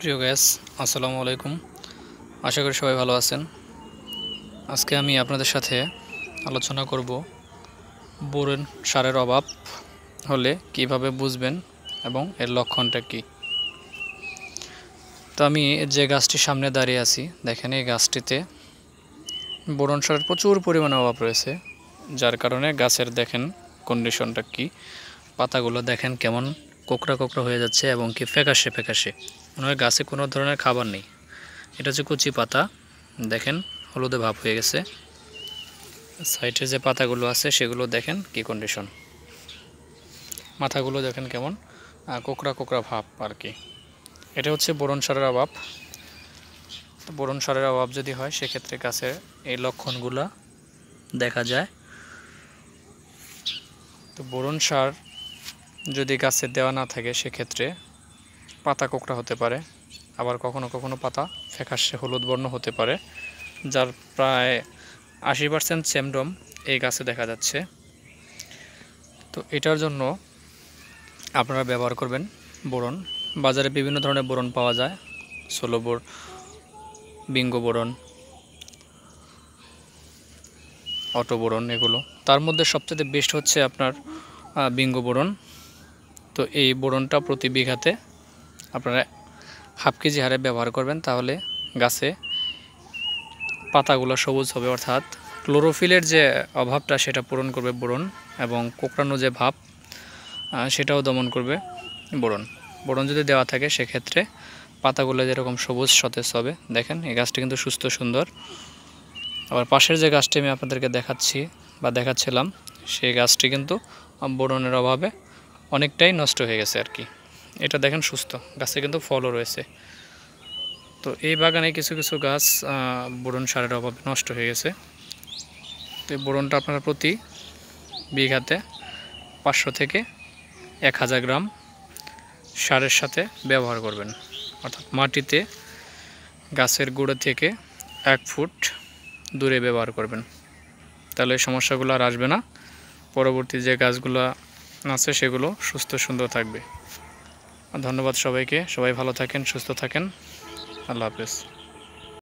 প্রিয় গ্যাস, আসসালামু আলাইকুম। আশা করি সবাই ভালো আছেন। আজকে আমি আপনাদের সাথে আলোচনা করব বোরন সারের অভাব হলে কিভাবে বুঝবেন এবং এর লক্ষণটা কি। তো আমি যে গাছটির সামনে দাঁড়িয়ে আছি, দেখেন এই গাছটিতে বোরন সারের প্রচুর পরিমাণে অভাব রয়েছে, যার কারণে গাছের দেখেন কন্ডিশনটা কি। পাতাগুলো দেখেন কেমন কোকড়া কোকড়া হয়ে যাচ্ছে এবং কি ফ্যাকাশে ফ্যাকাশে, মনে হয় গাছে কোনো ধরনের খাবার নেই। এটা হচ্ছে কচি পাতা, দেখেন হলুদে ভাব হয়ে গেছে। সাইডে যে পাতাগুলো আছে সেগুলো দেখেন কি কন্ডিশন, মাথাগুলো দেখেন কেমন কোকড়া কোকড়া ভাব আর কি। এটা হচ্ছে বোরন সারের অভাব। বোরন সারের অভাব যদি হয় সেক্ষেত্রে গাছের এই লক্ষণগুলো দেখা যায়। তো বোরন সার যদি গাছে দেওয়া না থাকে সেক্ষেত্রে পাতা কোকড়া হতে পারে, আবার কখনো কখনো পাতা ফ্যাকাশে হলুদ বর্ণ হতে পারে, যার প্রায় 80% সিমটম এই গাছে দেখা যাচ্ছে। তো এটার জন্য আপনারা ব্যবহার করবেন বোরন। বাজারে বিভিন্ন ধরনের বোরন পাওয়া যায়, সোলোবোর, বিঙ্গো বোরন, অটো বোরন, এগুলো। তার মধ্যে সবচেয়ে বেস্ট হচ্ছে আপনার বিঙ্গো বোরন। তো এই বোরনটা প্রতি বিঘাতে আপনারা ½ কেজি হারে ব্যবহার করবেন, তাহলে গাছে পাতাগুলো সবুজ হবে, অর্থাৎ ক্লোরোফিলের যে অভাবটা সেটা পূরণ করবে বোরন, এবং কোঁকড়ানো যে ভাব সেটাও দমন করবে বোরন। বোরন যদি দেওয়া থাকে সেক্ষেত্রে পাতাগুলো যেরকম সবুজ সতেজ হবে। দেখেন এই গাছটি কিন্তু সুস্থ সুন্দর। আবার পাশের যে গাছটি আমি আপনাদেরকে দেখাচ্ছিলাম সেই গাছটি কিন্তু বোরনের অভাবে অনেকটাই নষ্ট হয়ে গেছে আর কি। এটা দেখেন সুস্থ, গাছে কিন্তু ফলও রয়েছে। তো এই বাগানে কিছু কিছু গাছ বোরন সারের অভাবে নষ্ট হয়ে গেছে। তো এই বোরনটা আপনারা প্রতি বিঘাতে 500 থেকে 1000 গ্রাম সারের সাথে ব্যবহার করবেন, অর্থাৎ মাটিতে গাছের গোড়া থেকে 1 ফুট দূরে ব্যবহার করবেন। তাহলে এই সমস্যাগুলো আর আসবে না। পরবর্তী যে গাছগুলো আছে সেগুলো সুস্থ সুন্দর থাকবে। ধন্যবাদ সবাইকে। সবাই ভালো থাকেন, সুস্থ থাকেন। আল্লাহ হাফেজ।